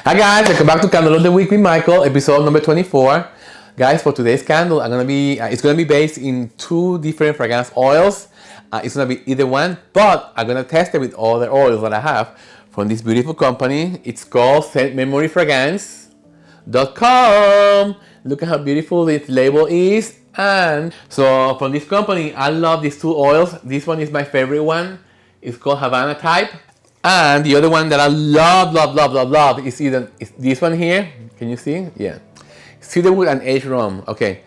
Hi guys, welcome back to Candle of the Week with Michael, episode number 24. Guys, for today's candle, it's gonna be based in two different fragrance oils. It's gonna be either one, but I'm gonna test it with all the oils that I have from this beautiful company. It's called scentmemoryfragrance.com. Look at how beautiful this label is. And so from this company, I love these two oils. This one is my favorite one. It's called Havana Type. And the other one that I love is this one here. Can you see? Yeah. Cedarwood and aged rum. Okay.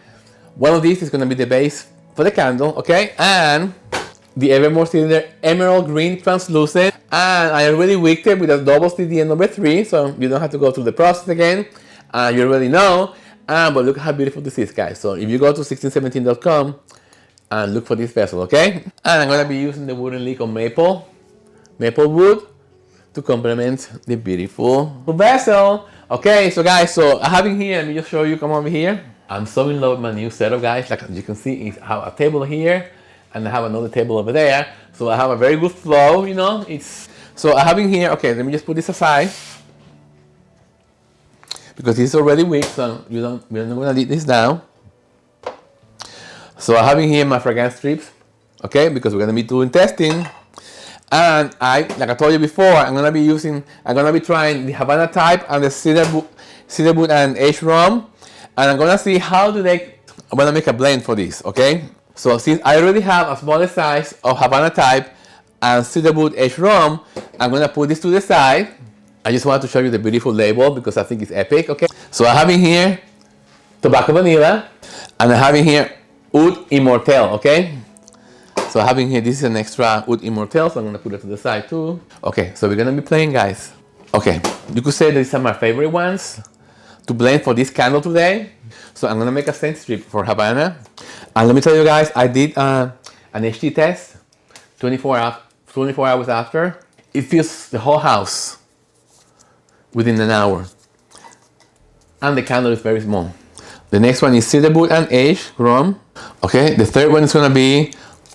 One of these is going to be the base for the candle. Okay. And the Evermore Cylinder Emerald Green Translucent. And I already wicked it with a double CDN number 3. So you don't have to go through the process again. You already know. But look how beautiful this is, guys. So if you go to 1617.com and look for this vessel. Okay. And I'm going to be using the wooden leek of maple wood to complement the beautiful vessel. Okay, so guys, I have in here, let me just show you, come over here. I'm so in love with my new setup, guys. Like you can see, I have a table here and I have another table over there. So I have a very good flow, you know. So I have in here, okay, let me just put this aside because it's already weak, so we're not gonna leave this down. So I have in here my fragrance strips, okay, because we're gonna be doing testing. And like I told you before, I'm gonna be trying the Havana Type and the Cedarwood and aged rum, and I'm gonna see I'm gonna make a blend for this, okay? So since I already have a smaller size of Havana Type and Cedarwood aged rum, I'm gonna put this to the side. I just wanted to show you the beautiful label because I think it's epic, okay? So I have in here tobacco vanilla, and I have in here Oud Immortel, okay? So I have in here, this is an extra Oud Immortel, so I'm going to put it to the side too. Okay, so we're going to be playing, guys. Okay, you could say these are my favorite ones to blend for this candle today. So I'm going to make a scent strip for Havana. And let me tell you guys, I did an HT test 24 hours after. It fills the whole house within an hour. And the candle is very small. The next one is Cedarwood and aged rum. Okay, the third one is going to be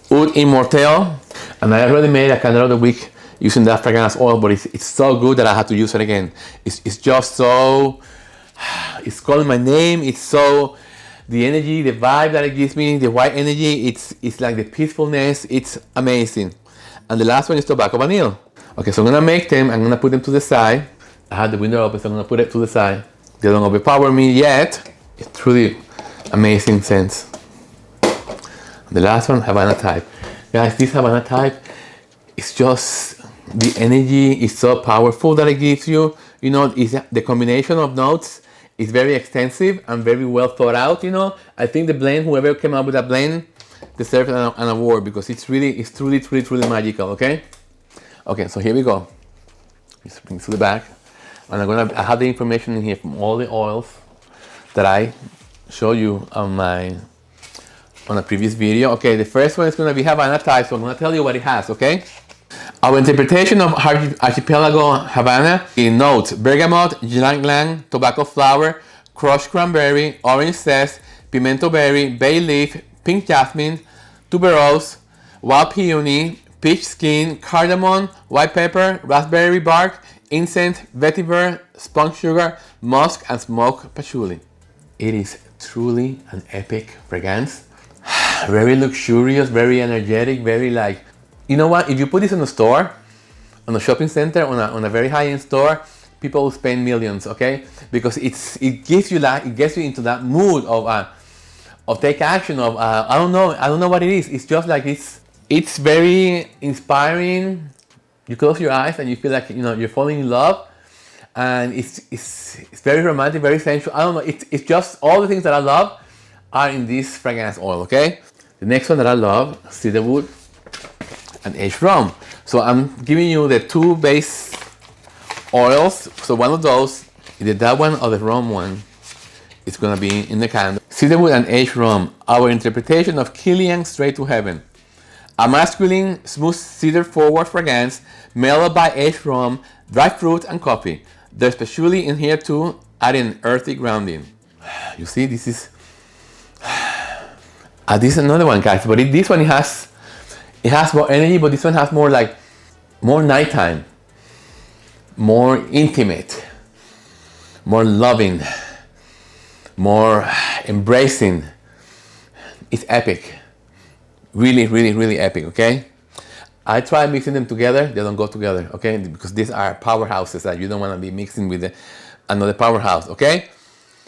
Oud Immortel, and I already made a candle of the week using that fragrance oil, but it's so good that I have to use it again. It's just so, it's calling my name. It's so, the energy, the vibe that it gives me, the white energy, it's like the peacefulness. It's amazing. And the last one is tobacco vanilla. Okay, so I'm gonna make them. I'm gonna put them to the side. I had the window open, so I'm gonna put it to the side. They don't overpower me yet. It's truly amazing scents. The last one, Havana Type. Guys, this Havana Type, it's just, the energy is so powerful that it gives you. You know, the combination of notes is very extensive and very well thought out, you know. I think the blend, whoever came up with that blend, deserves an award because it's truly magical, okay? Okay, so here we go. Just bring it to the back. And I have the information in here from all the oils that I show you on a previous video. Okay, the first one is going to be Havana Type, so I'm going to tell you what it has, okay? Our interpretation of Archipelago Havana in notes: bergamot, ylang ylang, tobacco flower, crushed cranberry, orange zest, pimento berry, bay leaf, pink jasmine, tuberose, wild peony, peach skin, cardamom, white pepper, raspberry bark, incense, vetiver, spunk sugar, musk, and smoked patchouli. It is truly an epic fragrance. Very luxurious, very energetic, very like, you know what? If you put this in a store, on a shopping center, on a very high-end store, people will spend millions, okay? Because it gets you into that mood of take action, of I don't know what it is. It's just like it's very inspiring. You close your eyes and you feel like, you know, you're falling in love, and it's very romantic, very sensual. I don't know. It's just all the things that I love are in this fragrance oil, okay? The next one that I love, Cedarwood and aged rum. So I'm giving you the two base oils. So one of those, either that one or the rum one, is gonna be in the candle. Cedarwood and aged rum, our interpretation of Killian Straight to Heaven. A masculine, smooth cedar forward fragrance, mellowed by aged rum, dry fruit, and coffee. There's patchouli in here too, adding earthy grounding. You see, this is this is another one, guys, but this one has more energy, but this one has more nighttime, more intimate. more loving, more embracing. It's epic. Really, really, really epic, okay? I try mixing them together, they don't go together, okay? Because these are powerhouses that you don't want to be mixing with another powerhouse, okay?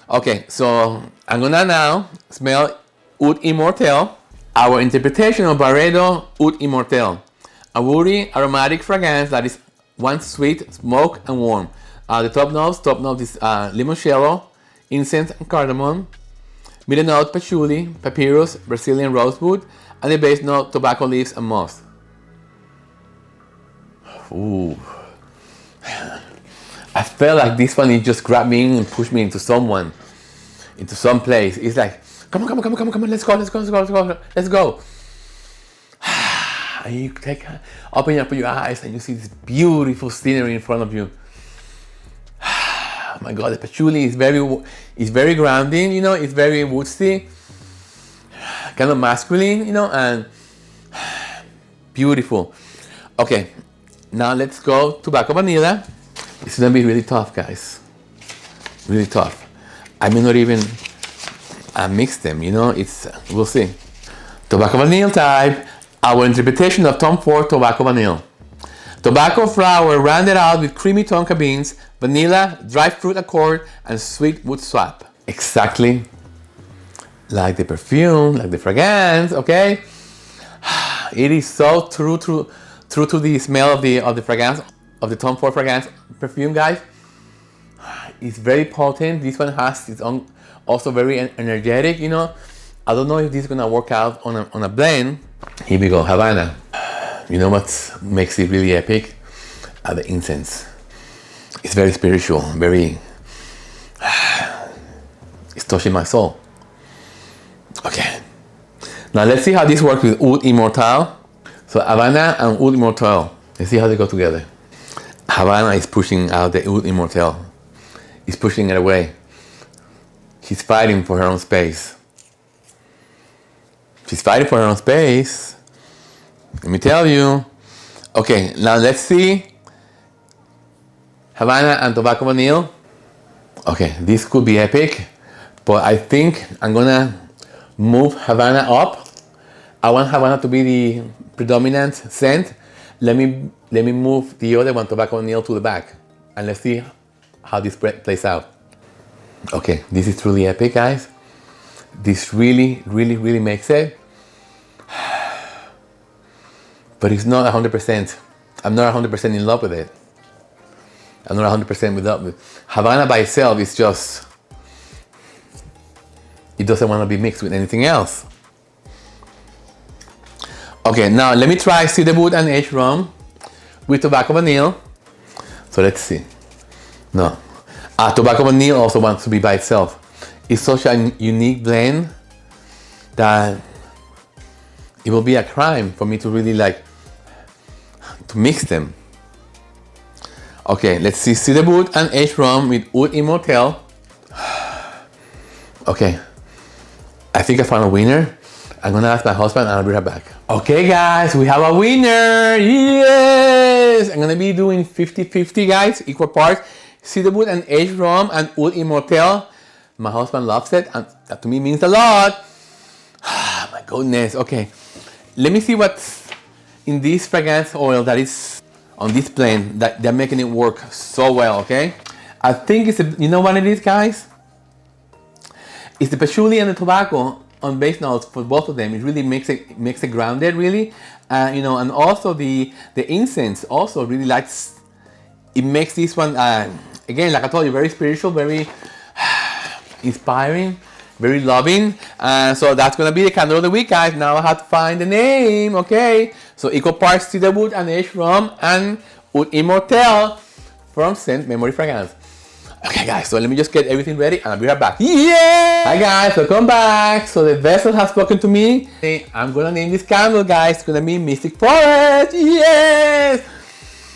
Okay, so I'm gonna now smell Oud Immortel, our interpretation of Barredo Oud Immortel, a woody aromatic fragrance that is one sweet, smoke, and warm. The top notes is limoncello, incense and cardamom, middle note patchouli, papyrus, Brazilian rosewood, and the base note tobacco leaves and moss. Ooh. I felt like this one, it just grabbed me in and pushed me into some place. It's like, come on, let's go. And you open up your eyes and you see this beautiful scenery in front of you. Oh my God, the patchouli is very grounding, you know, it's very woodsy, kind of masculine, you know, and beautiful. Okay, now let's go tobacco vanilla. It's gonna be really tough, guys. Really tough. I may not even mix them, you know, we'll see. Tobacco vanilla type, our interpretation of Tom Ford tobacco vanilla. Tobacco flower rounded out with creamy tonka beans, vanilla, dried fruit accord, and sweet wood swap. Exactly like the perfume, like the fragrance, okay? It is so true to the smell of the fragrance, of the Tom Ford fragrance perfume, guys. It's very potent. This one has its own, also very energetic, you know. I don't know if this is gonna work out on a blend. Here we go, Havana. You know what makes it really epic? The incense. It's very spiritual, it's touching my soul. Okay. Now let's see how this works with Oud Immortel. So Havana and Oud Immortel. Let's see how they go together. Havana is pushing out the Oud Immortel. He's pushing it away. She's fighting for her own space. She's fighting for her own space. Let me tell you. Okay, now let's see Havana and tobacco vanilla. Okay, this could be epic, but I think I'm gonna move Havana up. I want Havana to be the predominant scent. Let me move the other one, tobacco vanilla, to the back, and let's see how this plays out. Okay, this is truly epic, guys. This really makes it. But it's not 100%. I'm not 100% in love with it. I'm not 100% with love with Havana by itself. Is just, it doesn't want to be mixed with anything else. Okay, now let me try cedar wood and aged rum with tobacco vanilla. So let's see. No, tobacco vanilla also wants to be by itself. It's such a unique blend that it will be a crime for me to really to mix them. Okay, let's see cedar wood and aged rum with Oud Immortel. Okay, I think I found a winner. I'm gonna ask my husband and I'll be right back. Okay guys, we have a winner, yes! I'm gonna be doing 50-50 guys, equal parts, cedar wood and aged rum and Oud Immortel. My husband loves it and that to me means a lot. My goodness, okay. Let me see what's in this fragrance oil that is on this blend that they're making it work so well, okay? I think you know what it is, guys? It's the patchouli and the tobacco on base notes for both of them. It really makes it grounded, really. You know, and also the incense also really likes, it makes this one, again, like I told you, very spiritual, very inspiring, very loving. So that's gonna be the candle of the week, guys. Now I have to find the name, okay? So equal parts cedar wood and aged rum and Oud Immortel from Scent Memory Fragrance. Okay guys, so let me just get everything ready and I'll be right back. Yeah! Hi guys, welcome back. So the vessel has spoken to me. I'm gonna name this candle, guys. It's gonna be Mystic Forest. Yes!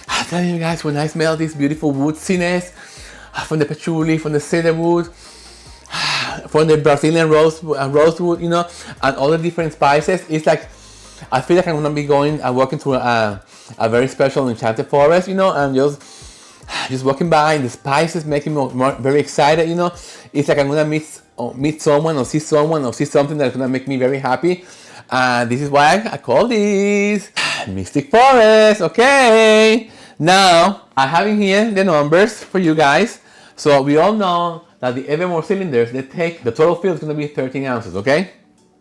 I'm telling you guys, when I smell this beautiful woodsiness from the patchouli, from the cedar wood, from the Brazilian rosewood, you know, and all the different spices, it's like, I feel like I'm gonna be walking through a very special enchanted forest, you know, and just just walking by, the spices making me very excited, you know. It's like I'm gonna meet someone or see someone or see something that's gonna make me very happy. And this is why I call this Mystic Forest. Okay, now I have in here the numbers for you guys. So we all know that the Evermore cylinders, they take, the total fill is gonna be 13 ounces, okay?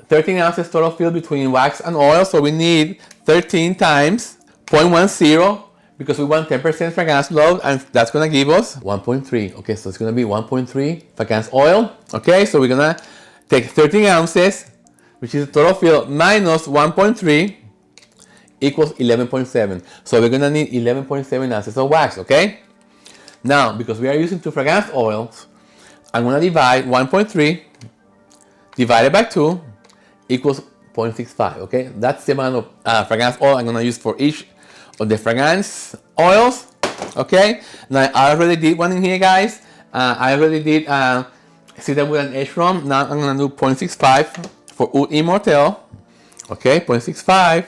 13 ounces total fill between wax and oil, so we need 13 times 0.10 because we want 10% fragrance load, and that's gonna give us 1.3. Okay, so it's gonna be 1.3 fragrance oil. Okay, so we're gonna take 13 ounces, which is the total fill, minus 1.3 equals 11.7. So we're gonna need 11.7 ounces of wax, okay? Now, because we are using 2 fragrance oils, I'm gonna divide 1.3 divided by 2 equals 0.65, okay? That's the amount of fragrance oil I'm gonna use for each of the fragrance oils, okay? Now, I already did one in here, guys. I already did cedarwood and ash rum. Now, I'm gonna do 0.65 for Oud Immortel, okay? 0.65,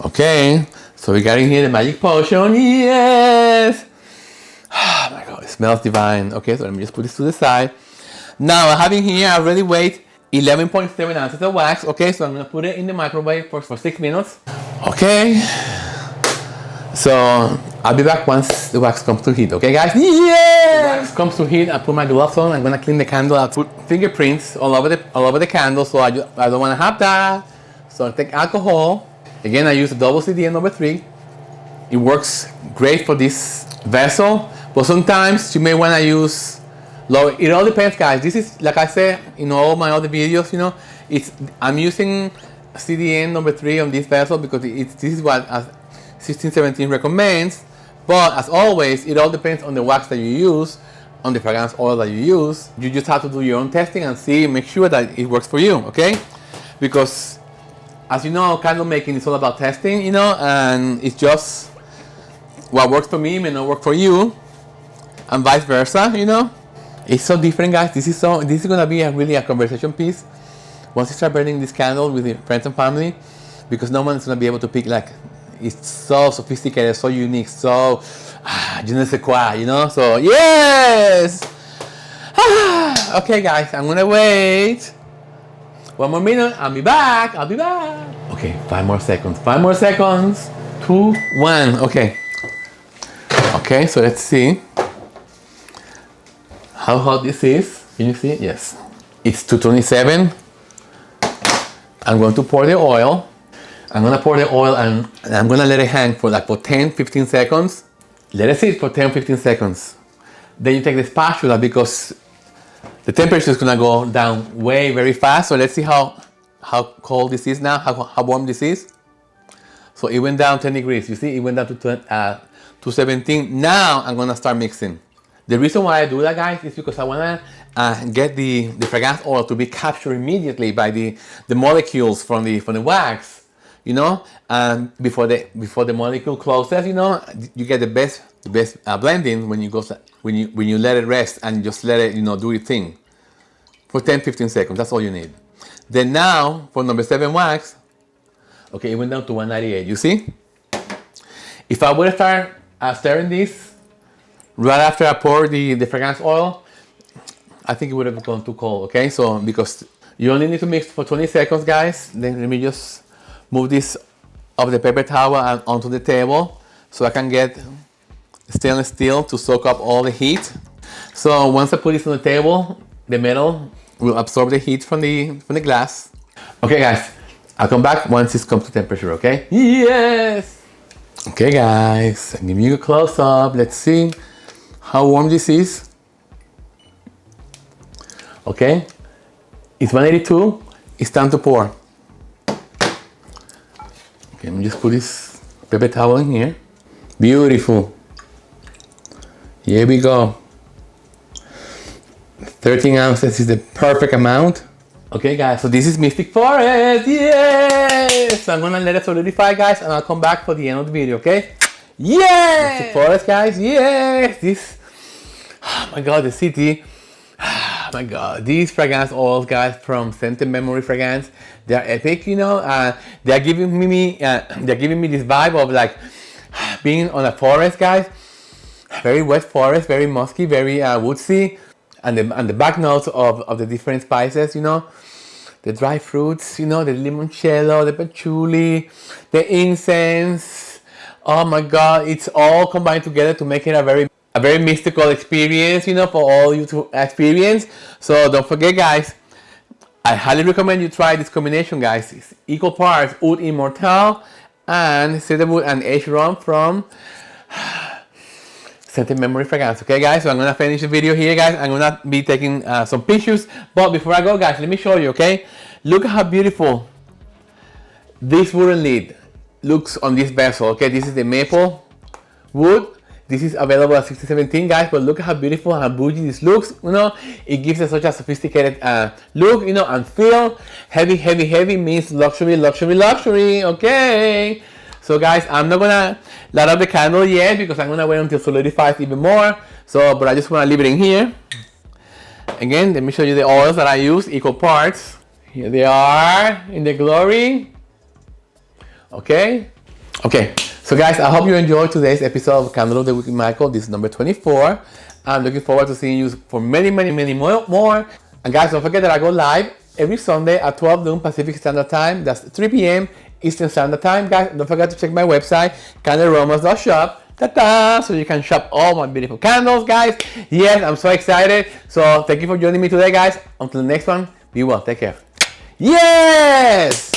okay? So we got in here the magic potion, yes! Oh my God, it smells divine. Okay, so let me just put this to the side. Now, I have in here, I already weighed 11.7 ounces of wax. Okay, so I'm gonna put it in the microwave for 6 minutes. Okay, so I'll be back once the wax comes to heat. Okay, guys? Yeah! The wax comes to heat. I put my gloves on. I'm gonna clean the candle. I put fingerprints all over the candle, so I don't want to have that. So I take alcohol. Again, I use the double CDN number 3. It works great for this vessel, but sometimes you may want to use low. It all depends, guys. This is, like I said in all my other videos, you know, I'm using CDN number 3 on this vessel because this is what 1617 recommends. But as always, it all depends on the wax that you use, on the fragrance oil that you use. You just have to do your own testing and make sure that it works for you, okay? Because as you know, candle making is all about testing, you know, and it's just what works for me may not work for you, and vice versa, you know. It's so different, guys. This is gonna be really a conversation piece once you start burning this candle with your friends and family, because no one's gonna be able to pick, like, it's so sophisticated, so unique, so je ne sais quoi, you know. So yes. Okay, guys, I'm gonna wait 1 more minute. I'll be back. Okay, 5 more seconds. 5 more seconds. 2, 1. Okay, so let's see how hot this is. Can you see it? Yes. It's 227. I'm going to pour the oil. I'm going to pour the oil and I'm going to let it hang for 10-15 seconds. Let it sit for 10-15 seconds. Then you take the spatula because the temperature is going to go down very fast. So let's see how cold this is now, how warm this is. So it went down 10 degrees. You see, it went down to 217. Now I'm gonna start mixing. The reason why I do that, guys, is because I wanna get the fragrance oil to be captured immediately by the molecules from the wax, you know. And before the molecule closes, you know, you get the best blending when you let it rest and just let it, you know, do its thing for 10-15 seconds. That's all you need. Then now for number 7 wax, okay, it went down to 198. You see? If I would start stirring this right after I pour the fragrance oil, I think it would have gone too cold. Okay, so because you only need to mix for 20 seconds, guys. Then let me just move this off the paper towel and onto the table so I can get stainless steel to soak up all the heat. So once I put this on the table, the metal will absorb the heat from the glass. Okay, guys, I'll come back once this comes to temperature. Okay? Yes. Okay, guys, I'm giving you a close up. Let's see how warm this is. Okay, it's 182. It's time to pour. Okay, let me just put this paper towel in here. Beautiful. Here we go. 13 ounces is the perfect amount. Okay, guys, so this is Mystic Forest. Yes! So I'm gonna let it solidify, guys, and I'll come back for the end of the video, okay? Yes! Mystic Forest, guys. Yes! This, oh my God, the city. Oh my God, these fragrance oils, guys, from Scented Memory Fragrance, they're epic, you know. They're giving me this vibe of like being on a forest, guys. very wet forest, very musky, very woodsy, and the back notes of the different spices, you know, the dry fruits, you know, the limoncello, the patchouli, the incense. Oh my God, it's all combined together to make it a very mystical experience, you know, for all you to experience. So don't forget, guys, I highly recommend you try this combination, guys. It's equal parts Oud Immortal and cedarwood and aged rum from Scented Memory Fragrance. Okay, guys, so I'm gonna finish the video here, guys. I'm gonna be taking some pictures, but before I go, guys, let me show you. Okay, look at how beautiful this wooden lid looks on this vessel. Okay, this is the maple wood. This is available at 1617, guys, but look at how beautiful and how bougie this looks. You know, it gives us such a sophisticated look, you know, and feel. Heavy, heavy, heavy means luxury, luxury, luxury. Okay, so guys, I'm not gonna light up the candle yet because I'm gonna wait until it solidifies even more. So, but I just wanna leave it in here. Again, let me show you the oils that I use, equal parts. Here they are in the glory. Okay. So guys, I hope you enjoyed today's episode of Candle of the Week with Michael. This is number 24. I'm looking forward to seeing you for many, many, many more. And guys, don't forget that I go live every Sunday at 12 noon Pacific Standard Time. That's 3 p.m. Eastern Standard Time. Guys, don't forget to check my website, candleromance.shop. Ta-da! So you can shop all my beautiful candles, guys. Yes, I'm so excited. So thank you for joining me today, guys. Until the next one, be well. Take care. Yes!